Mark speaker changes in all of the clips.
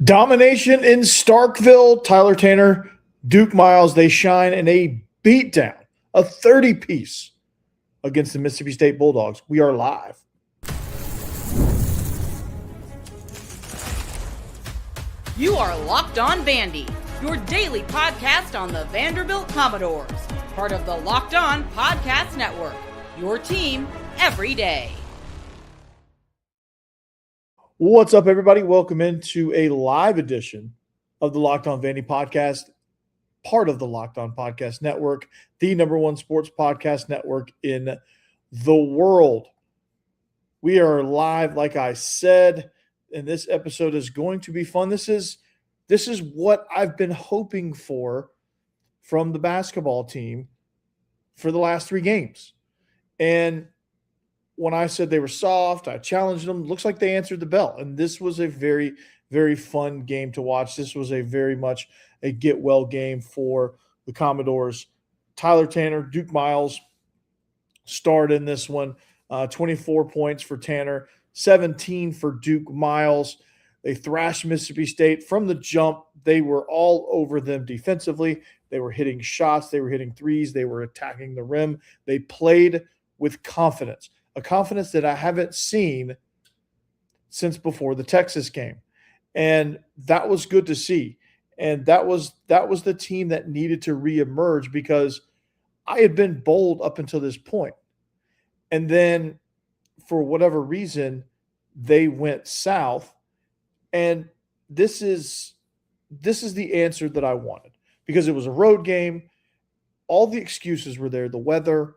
Speaker 1: Domination in Starkville. Tyler Tanner, Duke Miles, they shine in a beatdown, a 30-piece against the Mississippi State Bulldogs. We are live.
Speaker 2: You are Locked On Vandy, your daily podcast on the Vanderbilt Commodores, part of the Locked On Podcast Network, your team every day.
Speaker 1: What's up, everybody? Welcome into a live edition of the Locked On Vandy podcast, part of the Locked On Podcast Network, the number one sports podcast network in the world. We are live, like I said, and this episode is going to be fun. This is what I've been hoping for from the basketball team for the last three games. And when I said they were soft, I challenged them. Looks like they answered the bell. And this was a very, very fun game to watch. This was a very much a get-well game for the Commodores. Tyler Tanner, Duke Miles starred in this one. 24 points for Tanner, 17 for Duke Miles. They thrashed Mississippi State from the jump. They were all over them defensively. They were hitting shots. They were hitting threes. They were attacking the rim. They played with confidence, a confidence that I haven't seen since before the Texas game. And that was good to see. And that was the team that needed to reemerge because I had been bold up until this point. And then for whatever reason, they went south. And this is the answer that I wanted because it was a road game. All the excuses were there. The weather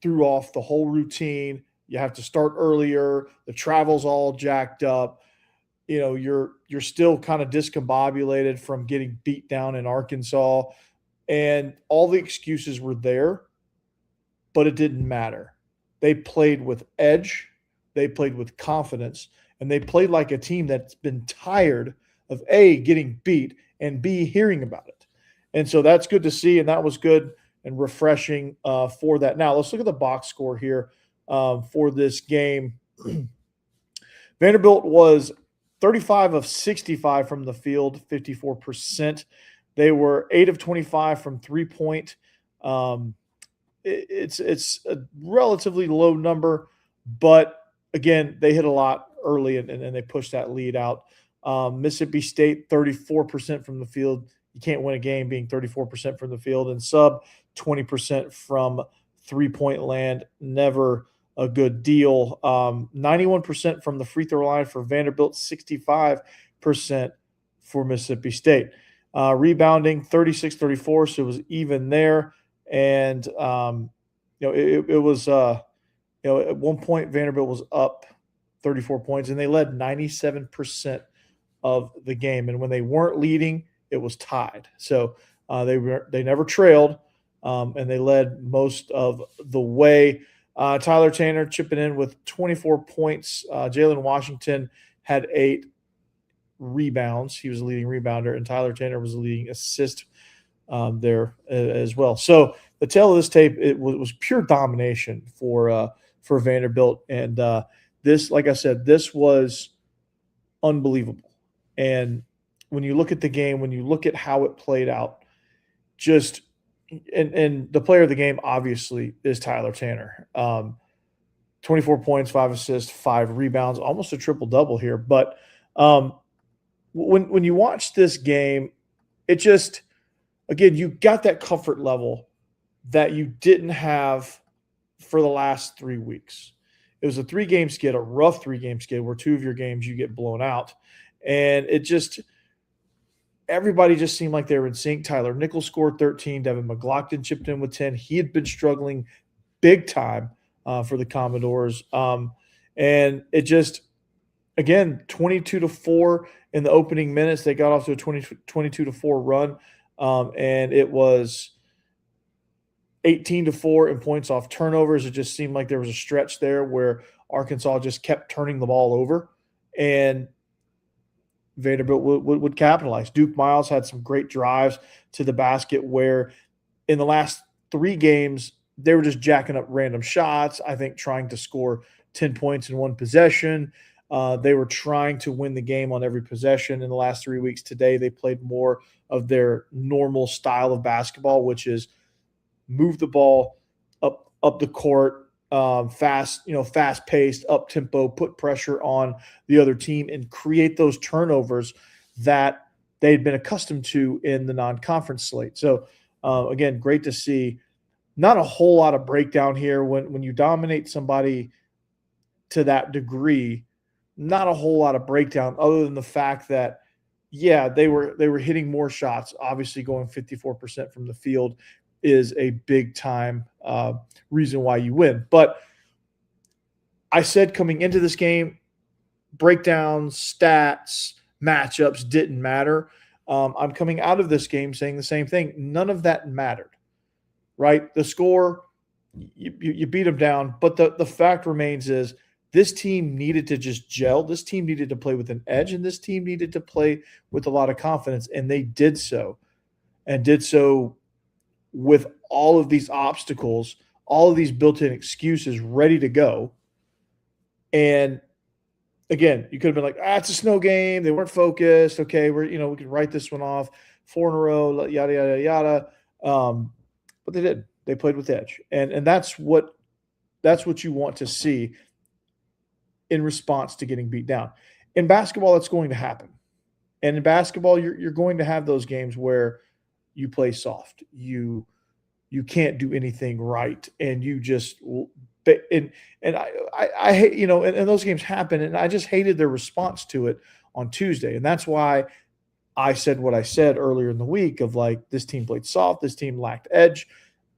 Speaker 1: threw off the whole routine. You have to start earlier. The travel's all jacked up. You know, you're still kind of discombobulated from getting beat down in Arkansas. And all the excuses were there, but it didn't matter. They played with edge. They played with confidence. And they played like a team that's been tired of A, getting beat, and B, hearing about it. And so that's good to see, and that was good and refreshing for that. Now, let's look at the box score here for this game. Vanderbilt was 35 of 65 from the field, 54%. They were 8 of 25 from three-point. It's a relatively low number, but, again, they hit a lot early and they pushed that lead out. Mississippi State, 34% from the field. You can't win a game being 34% from the field, and sub 20% from three-point land. Never a good deal. 91% from the free throw line for Vanderbilt, 65% for Mississippi State. Rebounding 36-34, so it was even there. And it was at one point Vanderbilt was up 34 points, and they led 97% of the game. And when they weren't leading, it was tied. So they never trailed, and they led most of the way. Tyler Tanner chipping in with 24 points. Jalen Washington had 8 rebounds. He was the leading rebounder, and Tyler Tanner was the leading assist there as well. So the tail of this tape, it was pure domination for Vanderbilt. And this, like I said, this was unbelievable. And when you look at the game, when you look at how it played out, and the player of the game obviously is Tyler Tanner. 24 points, 5 assists, 5 rebounds, almost a triple-double here. But when you watch this game, it just, again, you got that comfort level that you didn't have for the last 3 weeks. It was a 3-game skid, a rough 3-game skid where 2 of your games you get blown out. And it just – everybody just seemed like they were in sync. Tyler Nichols scored 13. Devin McLaughlin chipped in with 10. He had been struggling big time for the Commodores. And it just – again, 22-4 in the opening minutes. They got off to a 22-4 run. And it was 18-4 in points off turnovers. It just seemed like there was a stretch there where Arkansas just kept turning the ball over, and Vanderbilt would capitalize. Duke Miles had some great drives to the basket where in the last 3 games they were just jacking up random shots, I think trying to score 10 points in one possession. They were trying to win the game on every possession in the last 3 weeks. Today, they played more of their normal style of basketball, which is move the ball up the court, fast paced, up tempo, put pressure on the other team, and create those turnovers that they'd been accustomed to in the non-conference slate. So again, great to see. Not a whole lot of breakdown here when you dominate somebody to that degree. Not a whole lot of breakdown other than the fact that, yeah, they were hitting more shots. Obviously, going 54% from the field is a big time reason why you win. But I said coming into this game, breakdowns, stats, matchups didn't matter. I'm coming out of this game saying the same thing. None of that mattered, right? The score, you beat them down. But the fact remains is this team needed to just gel. This team needed to play with an edge, and this team needed to play with a lot of confidence, and they did so, and did so with all of these obstacles, all of these built-in excuses ready to go. And again, you could have been like, it's a snow game. They weren't focused. Okay, we could write this one off 4 in a row, yada, yada, yada. But they did. They played with edge. And that's what you want to see in response to getting beat down. In basketball, that's going to happen. And in basketball, you're going to have those games where you play soft. You can't do anything right, and you just and I hate, and those games happen, and I just hated their response to it on Tuesday. And that's why I said what I said earlier in the week of like, this team played soft, this team lacked edge.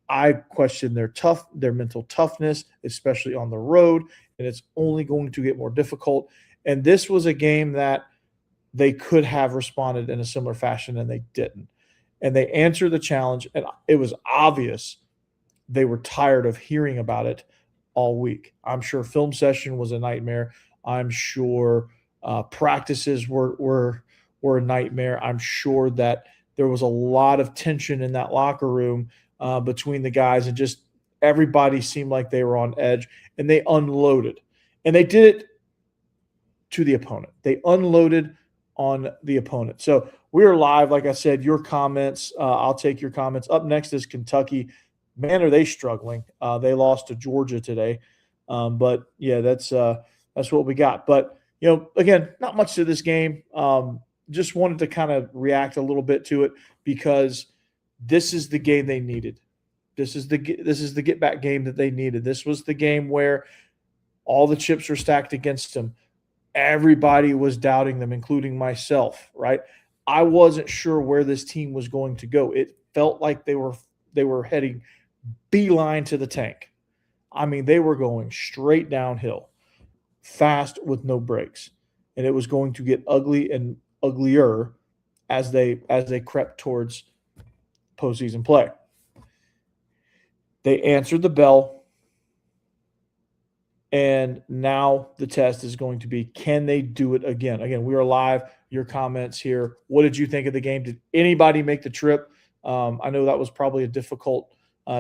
Speaker 1: I questioned their mental toughness, especially on the road, and it's only going to get more difficult. And this was a game that they could have responded in a similar fashion, and they didn't. And they answered the challenge, and it was obvious they were tired of hearing about it all week. I'm sure film session was a nightmare. I'm sure practices were a nightmare. I'm sure that there was a lot of tension in that locker room between the guys, and just everybody seemed like they were on edge, and they unloaded. And they did it to the opponent. They unloaded on the opponent. So we are live. Like I said, your comments, I'll take your comments. Up next is Kentucky. Man, are they struggling. They lost to Georgia today. But, yeah, that's what we got. But, again, not much to this game. Just wanted to kind of react a little bit to it because this is the game they needed. This is the get-back game that they needed. This was the game where all the chips were stacked against them. Everybody was doubting them, including myself, right? I wasn't sure where this team was going to go. It felt like they were heading beeline to the tank. I mean, they were going straight downhill, fast with no brakes. And it was going to get ugly and uglier as they crept towards postseason play. They answered the bell. And now the test is going to be, can they do it again? Again, we are live. Your comments here. What did you think of the game? Did anybody make the trip? I know that was probably a difficult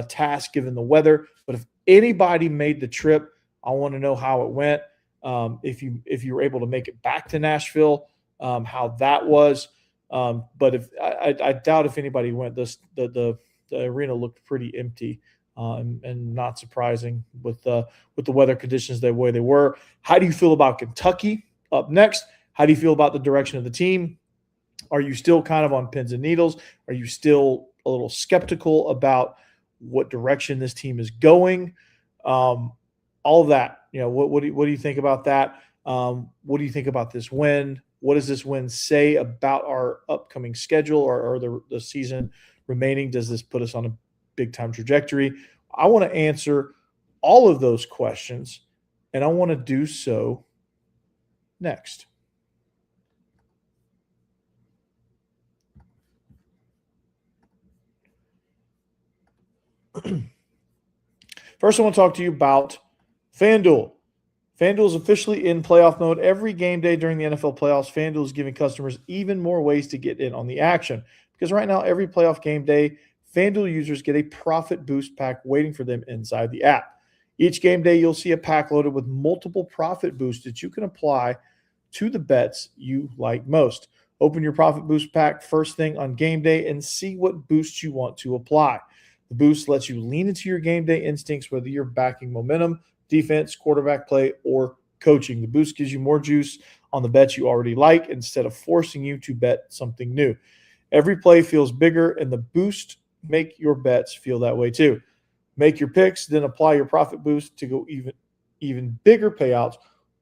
Speaker 1: task given the weather. But if anybody made the trip, I want to know how it went. If you were able to make it back to Nashville, how that was. But if I doubt if anybody went. The arena looked pretty empty. And not surprising with the weather conditions the way they were. How do you feel about Kentucky up next? How do you feel about the direction of the team? Are you still kind of on pins and needles? Are you still a little skeptical about what direction this team is going? All of that. What do you think about that? What do you think about this win? What does this win say about our upcoming schedule or the season remaining? Does this put us on a big-time trajectory? I want to answer all of those questions, and I want to do so next. First, I want to talk to you about FanDuel. FanDuel is officially in playoff mode. Every game day during the NFL playoffs, FanDuel is giving customers even more ways to get in on the action. Because right now, every playoff game day, FanDuel users get a profit boost pack waiting for them inside the app. Each game day, you'll see a pack loaded with multiple profit boosts that you can apply to the bets you like most. Open your profit boost pack first thing on game day and see what boosts you want to apply. The boost lets you lean into your game day instincts, whether you're backing momentum, defense, quarterback play, or coaching. The boost gives you more juice on the bets you already like instead of forcing you to bet something new. Every play feels bigger, and the boost make your bets feel that way too. Make your picks, then apply your profit boost to go even bigger payouts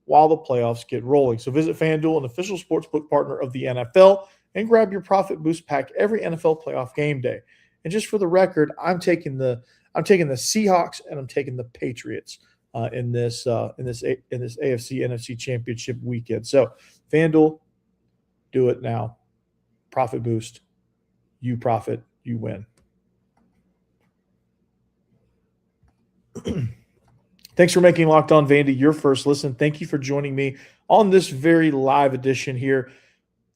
Speaker 1: while the playoffs get rolling. So visit FanDuel, an official sportsbook partner of the NFL, and grab your profit boost pack every NFL playoff game day. And just for the record, I'm taking the Seahawks and I'm taking the Patriots in this AFC NFC Championship weekend. So FanDuel, do it now. Profit boost, you profit, you win. Thanks for making Locked On Vandy your first listen. Thank you for joining me on this very live edition here.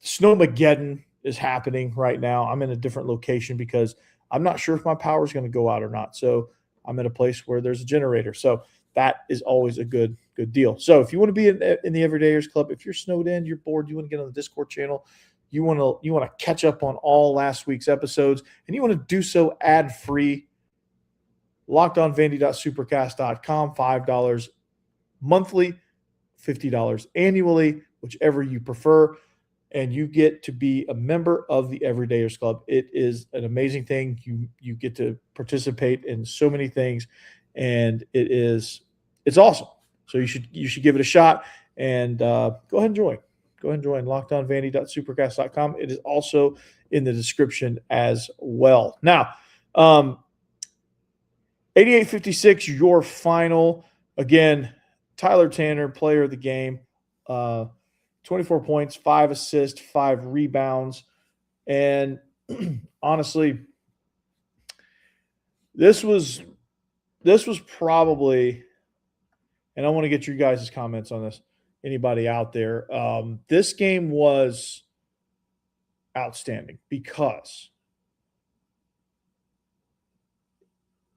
Speaker 1: Snowmageddon is happening right now. I'm in a different location because I'm not sure if my power is going to go out or not. So I'm in a place where there's a generator. So that is always a good deal. So if you want to be in the Everydayers Club, if you're snowed in, you're bored, you want to get on the Discord channel, you want to catch up on all last week's episodes, and you want to do so ad-free, LockedOnVandy.supercast.com, $5 monthly, $50 annually, whichever you prefer, and you get to be a member of the Everydayers Club. It is an amazing thing. You get to participate in so many things, and it's awesome. So you should give it a shot, and go ahead and join. Go ahead and join LockedOnVandy.supercast.com. It is also in the description as well. Now, 88-56, your final. Again, Tyler Tanner, player of the game, 24 points, 5 assists, 5 rebounds. And honestly, this was probably, and I want to get your guys' comments on this, anybody out there. This game was outstanding because –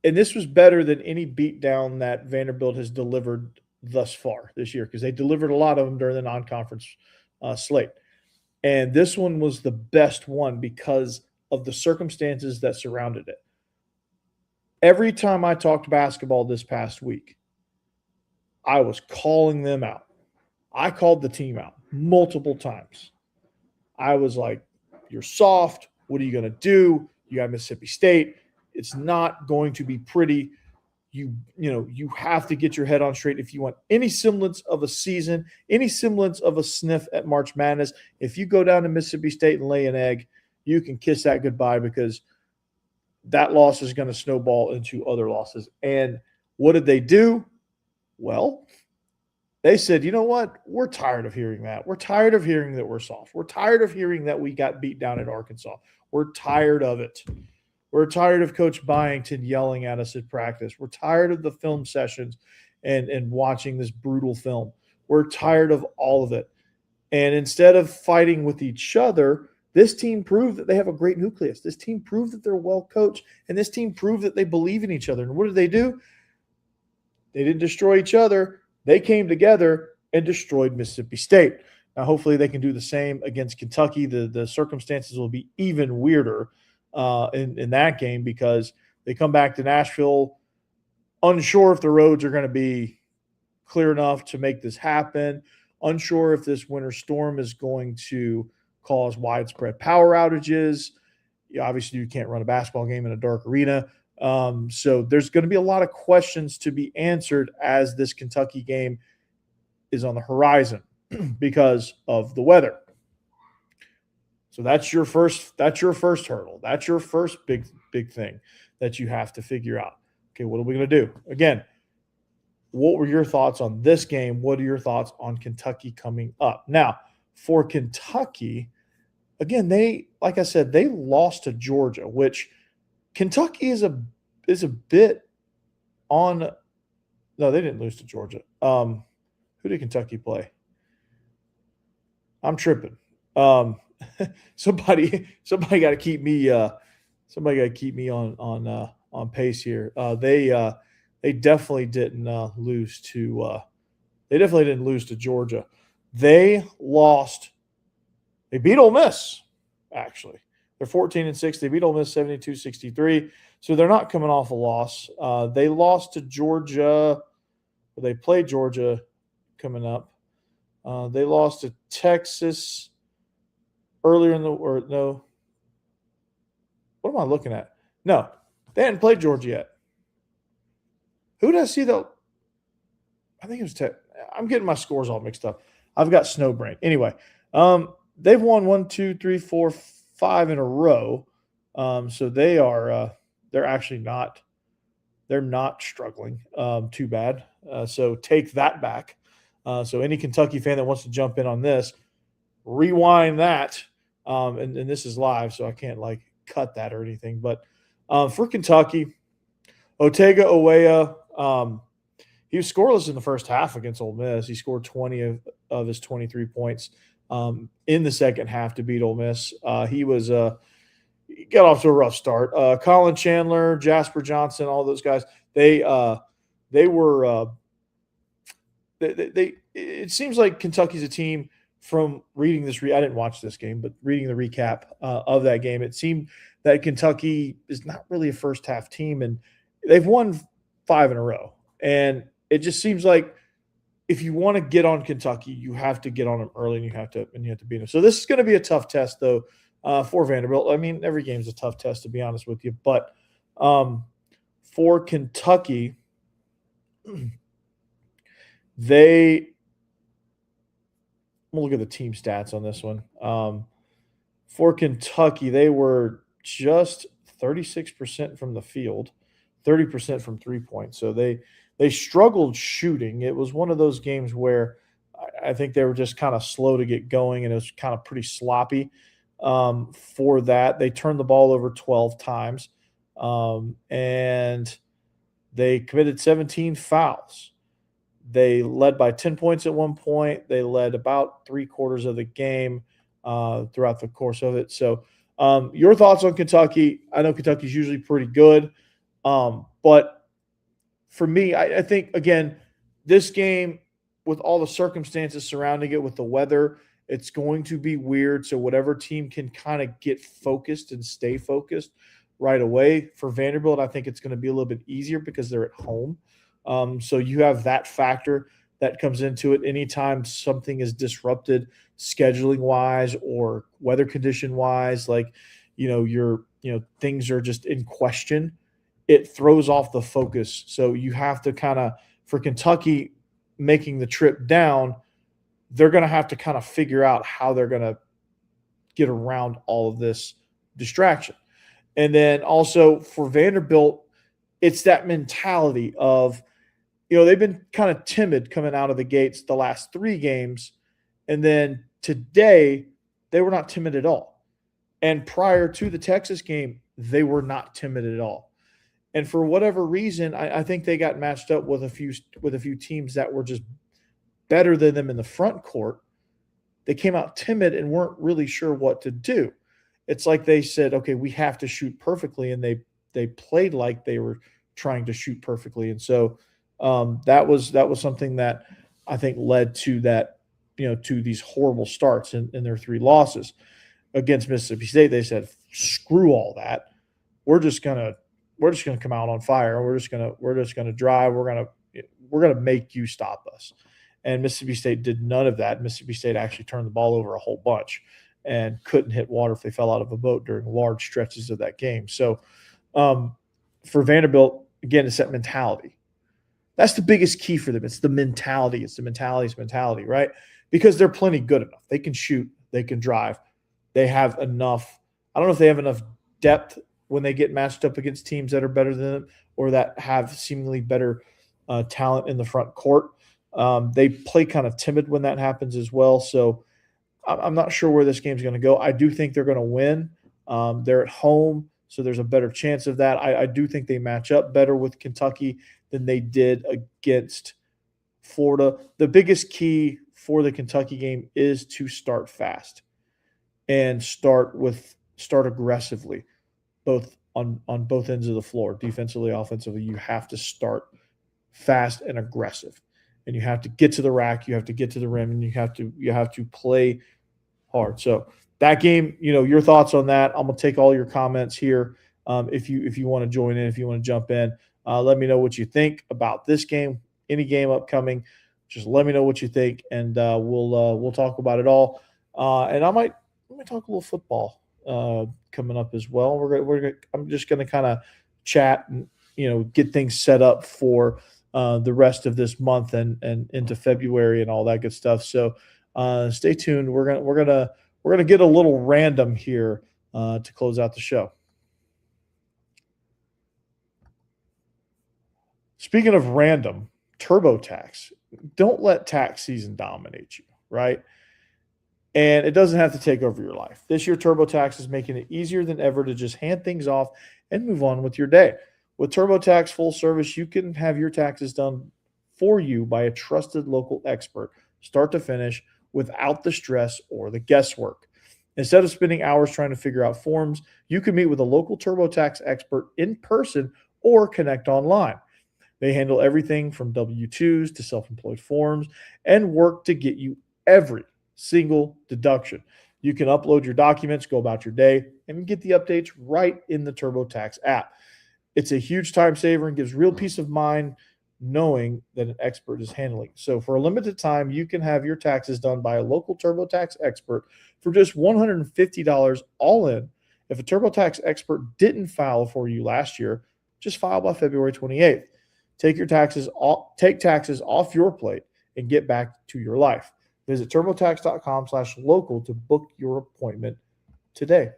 Speaker 1: and this was better than any beatdown that Vanderbilt has delivered thus far this year, because they delivered a lot of them during the non-conference slate. And this one was the best one because of the circumstances that surrounded it. Every time I talked basketball this past week, I was calling them out. I called the team out multiple times. I was like, you're soft. What are you going to do? You got Mississippi State. It's not going to be pretty. You have to get your head on straight if you want any semblance of a season, any semblance of a sniff at March Madness. If you go down to Mississippi State and lay an egg, you can kiss that goodbye, because that loss is going to snowball into other losses. And what did they do? Well, they said, you know what? We're tired of hearing that. We're tired of hearing that we're soft. We're tired of hearing that we got beat down at Arkansas. We're tired of it. We're tired of Coach Byington yelling at us at practice. We're tired of the film sessions and watching this brutal film. We're tired of all of it. And instead of fighting with each other, this team proved that they have a great nucleus. This team proved that they're well coached, and this team proved that they believe in each other. And what did they do? They didn't destroy each other. They came together and destroyed Mississippi State. Now, hopefully they can do the same against Kentucky. The circumstances will be even weirder in that game, because they come back to Nashville unsure if the roads are going to be clear enough to make this happen, unsure if this winter storm is going to cause widespread power outages. Obviously, you can't run a basketball game in a dark arena. So there's going to be a lot of questions to be answered as this Kentucky game is on the horizon because of the weather. So that's your first hurdle. That's your first big thing that you have to figure out. Okay, what are we going to do? Again, what were your thoughts on this game? What are your thoughts on Kentucky coming up? Now, for Kentucky, again, like I said, they lost to Georgia, which Kentucky is a bit on. No, they didn't lose to Georgia. Who did Kentucky play? I'm tripping. Somebody got to keep me. Somebody got to keep me on pace here. they definitely didn't lose to they definitely didn't lose to Georgia. They lost. They beat Ole Miss, actually. They're 14-6. They beat Ole Miss 72-63. So they're not coming off a loss. They lost to Georgia. They played Georgia coming up. They lost to Texas earlier in the – or no. What am I looking at? No, they hadn't played Georgia yet. Who did I see, though? I think it was I'm getting my scores all mixed up. I've got snow brain. Anyway, they've won 1, 2, 3, 4, 5 in a row. So they are they're actually not struggling too bad. So take that back. So any Kentucky fan that wants to jump in on this, rewind that. And this is live, so I can't like cut that or anything. But for Kentucky, Otega Owea, he was scoreless in the first half against Ole Miss. He scored 20 of his 23 points in the second half to beat Ole Miss. He got off to a rough start. Colin Chandler, Jasper Johnson, all those guys, they were it seems like Kentucky's a team from reading this. I didn't watch this game, but reading the recap of that game, it seemed that Kentucky is not really a first half team, and they've won 5 in a row. And it just seems like if you want to get on Kentucky, you have to get on them early, and you have to beat them. So this is going to be a tough test, though, for Vanderbilt. I mean, every game's a tough test, to be honest with you. But for Kentucky, we'll look at the team stats on this one. For Kentucky, they were just 36% from the field, 30% from 3-point. So they struggled shooting. It was one of those games where I think they were just kind of slow to get going, and it was kind of pretty sloppy for that. They turned the ball over 12 times, and they committed 17 fouls. They led by 10 points at one point. They led about 3/4 of the game throughout the course of it. So your thoughts on Kentucky? I know Kentucky's usually pretty good, but for me, I think, again, this game, with all the circumstances surrounding it, with the weather, it's going to be weird. So whatever team can kind of get focused and stay focused right away. For Vanderbilt, I think it's going to be a little bit easier because they're at home. So you have that factor that comes into it. Anytime something is disrupted scheduling wise or weather condition wise, like, things are just in question, it throws off the focus. So you have to kind of, for Kentucky making the trip down, they're going to have to kind of figure out how they're going to get around all of this distraction. And then also for Vanderbilt, it's that mentality of, they've been kind of timid coming out of the gates the last 3 games. And then today, they were not timid at all. And prior to the Texas game, they were not timid at all. And for whatever reason, I think they got matched up with a few teams that were just better than them in the front court. They came out timid and weren't really sure what to do. It's like they said, okay, we have to shoot perfectly. And they played like they were trying to shoot perfectly. And so that was something that I think led to that, to these horrible starts in their 3 losses. Against Mississippi State, they said, screw all that. We're just gonna come out on fire. We're just gonna drive. We're gonna make you stop us. And Mississippi State did none of that. Mississippi State actually turned the ball over a whole bunch and couldn't hit water if they fell out of a boat during large stretches of that game. So for Vanderbilt, again, it's that mentality. That's the biggest key for them. It's the mentality. It's the mentality, right? Because they're plenty good enough. They can shoot. They can drive. They have enough. I don't know if they have enough depth when they get matched up against teams that are better than them or that have seemingly better talent in the front court. They play kind of timid when that happens as well. So I'm not sure where this game's going to go. I do think they're going to win. They're at home, so there's a better chance of that. I do think they match up better with Kentucky than they did against Florida. The biggest key for the Kentucky game is to start fast and start aggressively, both on both ends of the floor, defensively, offensively. You have to start fast, and aggressive. And you have to get to the rack, you have to get to the rim, and you have to play hard. So that game, your thoughts on that. I'm gonna take all your comments here. If you want to join in, if you want to jump in, let me know what you think about this game, any game upcoming. Just let me know what you think, and we'll talk about it all. And I might talk a little football coming up as well. I'm just gonna kind of chat and get things set up for the rest of this month and into February and all that good stuff. So stay tuned. We're gonna get a little random here to close out the show. Speaking of random, TurboTax. Don't let tax season dominate you, right? And it doesn't have to take over your life. This year, TurboTax is making it easier than ever to just hand things off and move on with your day. With TurboTax full service, you can have your taxes done for you by a trusted local expert, start to finish, without the stress or the guesswork. Instead of spending hours trying to figure out forms, you can meet with a local TurboTax expert in person or connect online. They handle everything from W-2s to self-employed forms and work to get you every single deduction. You can upload your documents, go about your day, and get the updates right in the TurboTax app. It's a huge time saver and gives real peace of mind knowing that an expert is handling it. So for a limited time, you can have your taxes done by a local TurboTax expert for just $150 all in. If a TurboTax expert didn't file for you last year, just file by February 28th. Take taxes off your plate and get back to your life. Visit TurboTax.com/local to book your appointment today.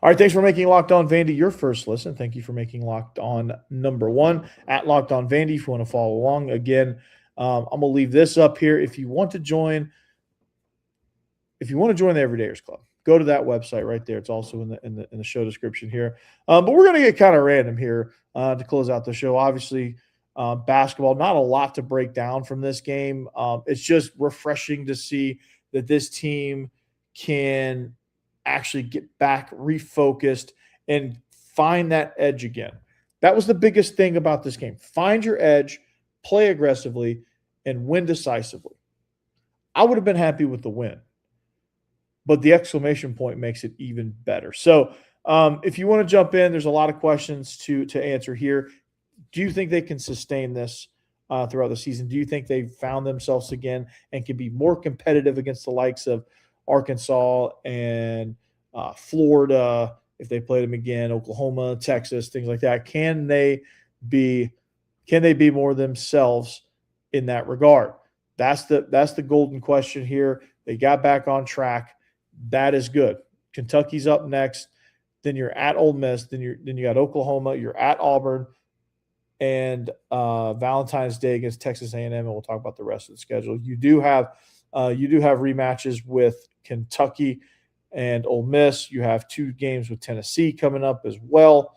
Speaker 1: All right, thanks for making Locked On Vandy your first listen. Thank you for making Locked On number one at Locked On Vandy. If you want to follow along, again, I'm gonna leave this up here. If you want to join the Everydayers Club, go to that website right there. It's also in the show description here. But we're gonna get kind of random here to close out the show. Obviously, basketball, not a lot to break down from this game. It's just refreshing to see that this team can actually get back refocused and find that edge again. That was the biggest thing about this game. Find your edge, play aggressively, and win decisively. I would have been happy with the win, but the exclamation point makes it even better. So if you want to jump in, there's a lot of questions to answer here. Do you think they can sustain this throughout the season? Do you think they've found themselves again and can be more competitive against the likes of Arkansas and Florida, if they played them again, Oklahoma, Texas, things like that? Can they be more themselves in that regard? That's the golden question here. They got back on track. That is good. Kentucky's up next. Then you're at Ole Miss. Then you got Oklahoma. You're at Auburn, and Valentine's Day against Texas A&M. And we'll talk about the rest of the schedule. You do have rematches with Kentucky and Ole Miss. You have 2 games with Tennessee coming up as well.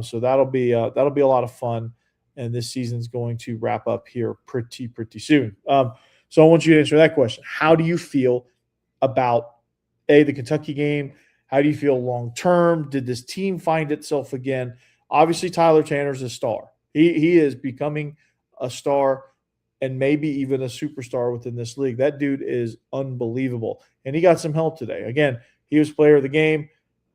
Speaker 1: So that'll be a lot of fun. And this season's going to wrap up here pretty soon. So I want you to answer that question. How do you feel about the Kentucky game? How do you feel long term? Did this team find itself again? Obviously, Tyler Tanner's a star. He is becoming a star and maybe even a superstar within this league. That dude is unbelievable. And he got some help today. Again, he was player of the game,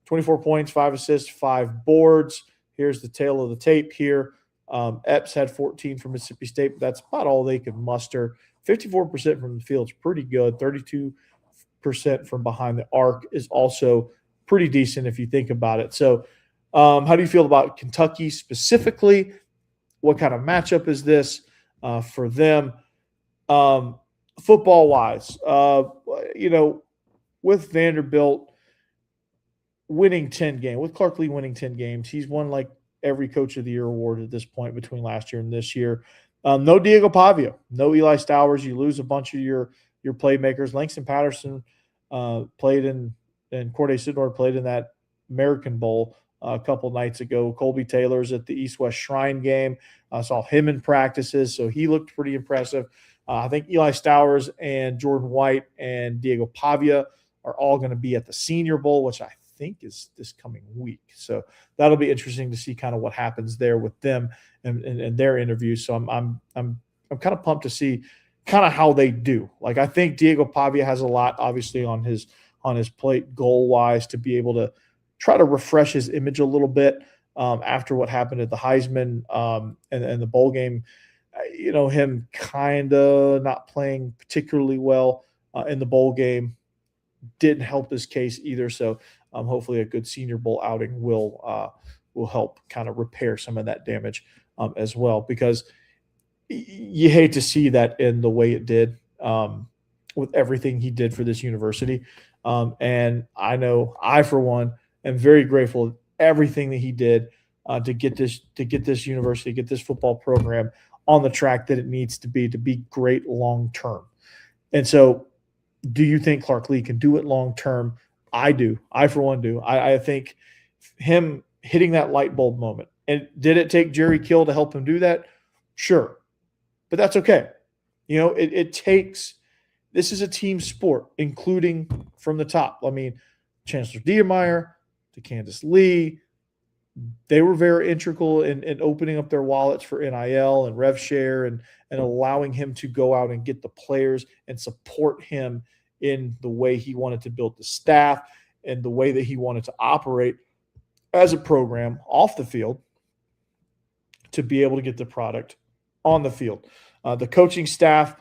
Speaker 1: 24 points, 5 assists, 5 boards. Here's the tail of the tape here. Epps had 14 from Mississippi State, but that's about all they could muster. 54% from the field is pretty good. 32% from behind the arc is also pretty decent if you think about it. So how do you feel about Kentucky specifically? What kind of matchup is this for them? Football-wise, with Vanderbilt winning 10 games, with Clark Lee winning 10 games, he's won like every Coach of the Year award at this point between last year and this year. No Diego Pavia, no Eli Stowers. You lose a bunch of your playmakers. Langston Patterson played in, and Corday Sidnor played in that American Bowl a couple nights ago. Colby Taylor's at the East-West Shrine game. I saw him in practices, so he looked pretty impressive. I think Eli Stowers and Jordan White and Diego Pavia are all going to be at the Senior Bowl, which I think is this coming week. So that'll be interesting to see kind of what happens there with them and their interviews. So I'm kind of pumped to see kind of how they do. Like, I think Diego Pavia has a lot, obviously, on his plate goal wise to be able to try to refresh his image a little bit after what happened at the Heisman and the bowl game. Him kind of not playing particularly well in the bowl game didn't help his case either. So hopefully a good Senior Bowl outing will help kind of repair some of that damage as well, because you hate to see that in the way it did with everything he did for this university. And I know I, for one, am very grateful for everything that he did to get this university, get this football program on the track that it needs to be great long term. And so, do you think Clark Lea can do it long term? I do. I, for one, do. I think him hitting that light bulb moment. And did it take Jerry Kill to help him do that? Sure. But that's okay. It takes – this is a team sport, including from the top. I mean, Chancellor Diemeyer to Candace Lee, they were very integral in opening up their wallets for NIL and rev share and allowing him to go out and get the players and support him in the way he wanted to build the staff and the way that he wanted to operate as a program off the field to be able to get the product on the field. The coaching staff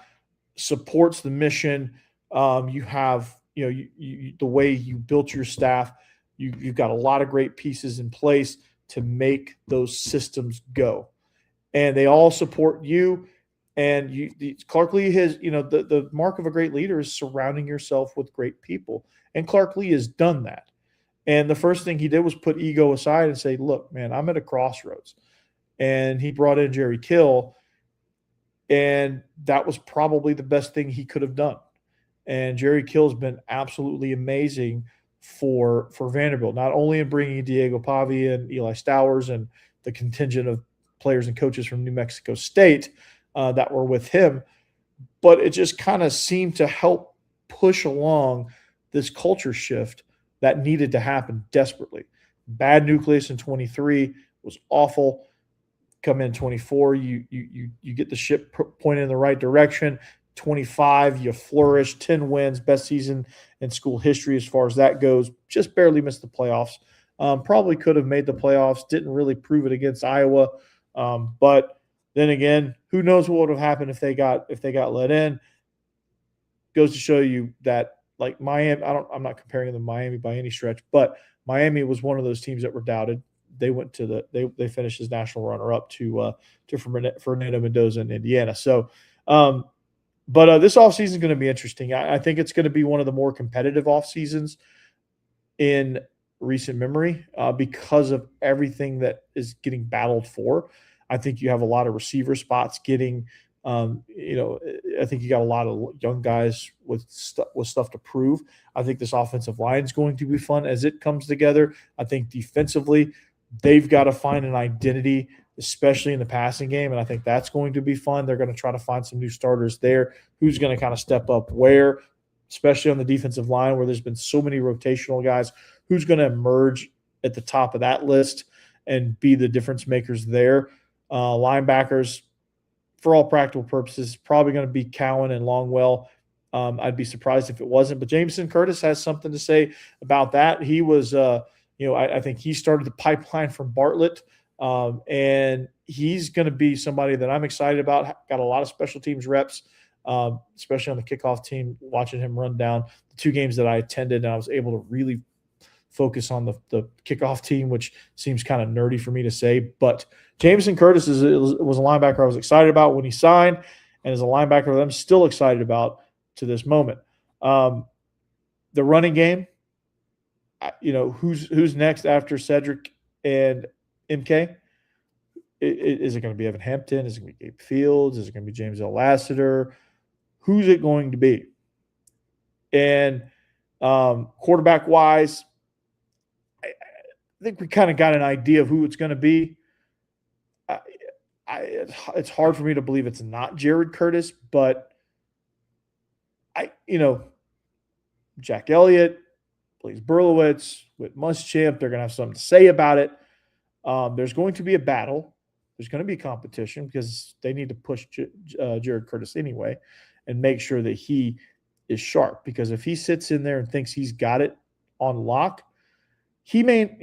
Speaker 1: supports the mission. You have, the way you built your staff, you've got a lot of great pieces in place to make those systems go. And they all support you. And Clark Lea has, the mark of a great leader is surrounding yourself with great people. And Clark Lea has done that. And the first thing he did was put ego aside and say, look, man, I'm at a crossroads. And he brought in Jerry Kill. And that was probably the best thing he could have done. And Jerry Kill's been absolutely amazing for Vanderbilt, not only in bringing Diego Pavia and Eli Stowers and the contingent of players and coaches from New Mexico State that were with him, but it just kind of seemed to help push along this culture shift that needed to happen desperately. Bad nucleus in 23 was awful. Come in 24, you get the ship pointed in the right direction. 25, you flourish, 10 wins, best season in school history as far as that goes. Just barely missed the playoffs. Probably could have made the playoffs. Didn't really prove it against Iowa. But then again, who knows what would have happened if they got let in. Goes to show you that, like, Miami, I'm not comparing them to Miami by any stretch, but Miami was one of those teams that were doubted. They went to they finished as national runner-up to Fernando Mendoza in Indiana. So, but this offseason is going to be interesting. I think it's going to be one of the more competitive off seasons in recent memory because of everything that is getting battled for. I think you have a lot of receiver spots getting, I think you got a lot of young guys with stuff to prove. I think this offensive line is going to be fun as it comes together. I think defensively, they've got to find an identity, especially in the passing game, and I think that's going to be fun. They're going to try to find some new starters there. Who's going to kind of step up where, especially on the defensive line where there's been so many rotational guys. Who's going to emerge at the top of that list and be the difference makers there? Linebackers, for all practical purposes, probably going to be Cowan and Longwell. I'd be surprised if it wasn't. But Jameson Curtis has something to say about that. He was, I think he started the pipeline from Bartlett. And he's going to be somebody that I'm excited about. Got a lot of special teams reps, especially on the kickoff team, watching him run down the two games that I attended. And I was able to really focus on the kickoff team, which seems kind of nerdy for me to say. But Jameson Curtis was a linebacker I was excited about when he signed, and is a linebacker that I'm still excited about to this moment. The running game, who's next after Cedric and MK? Is it going to be Evan Hampton? Is it going to be Gabe Fields? Is it going to be James L. Lassiter? Who's it going to be? And quarterback-wise, I think we kind of got an idea of who it's going to be. It's hard for me to believe it's not Jared Curtis, but Jack Elliott, Blaze Berlowitz, with Muschamp. They're going to have something to say about it. There's going to be a battle. There's going to be competition because they need to push Jared Curtis anyway and make sure that he is sharp. Because if he sits in there and thinks he's got it on lock, he may,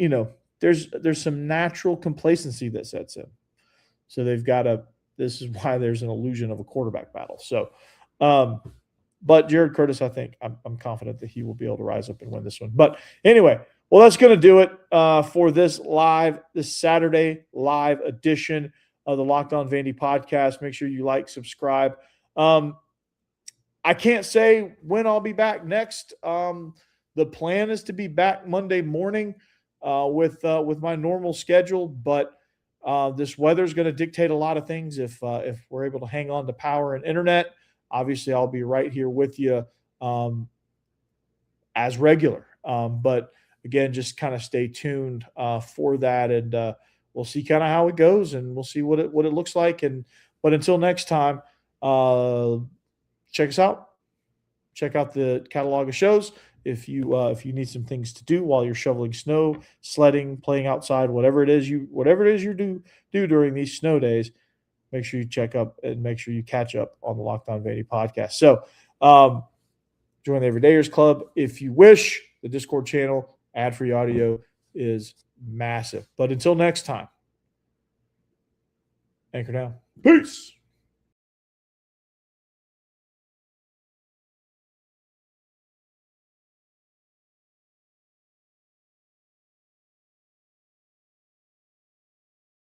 Speaker 1: there's some natural complacency that sets in. So they've got to, this is why there's an illusion of a quarterback battle. So, but Jared Curtis, I think I'm confident that he will be able to rise up and win this one. But anyway, well, that's going to do it for this Saturday live edition of the Locked On Vandy podcast. Make sure you like, subscribe. I can't say when I'll be back next. The plan is to be back Monday morning with my normal schedule, but this weather is going to dictate a lot of things. If we're able to hang on to power and internet, obviously I'll be right here with you as regular. But again, just kind of stay tuned for that, and we'll see kind of how it goes, and we'll see what it looks like. But until next time, check us out. Check out the catalog of shows. If you need some things to do while you're shoveling snow, sledding, playing outside, whatever it is you do during these snow days, make sure you check up and make sure you catch up on the Locked On Vandy podcast. So join the Everydayers Club if you wish. The Discord channel, ad-free audio is massive. But until next time, anchor down. Peace.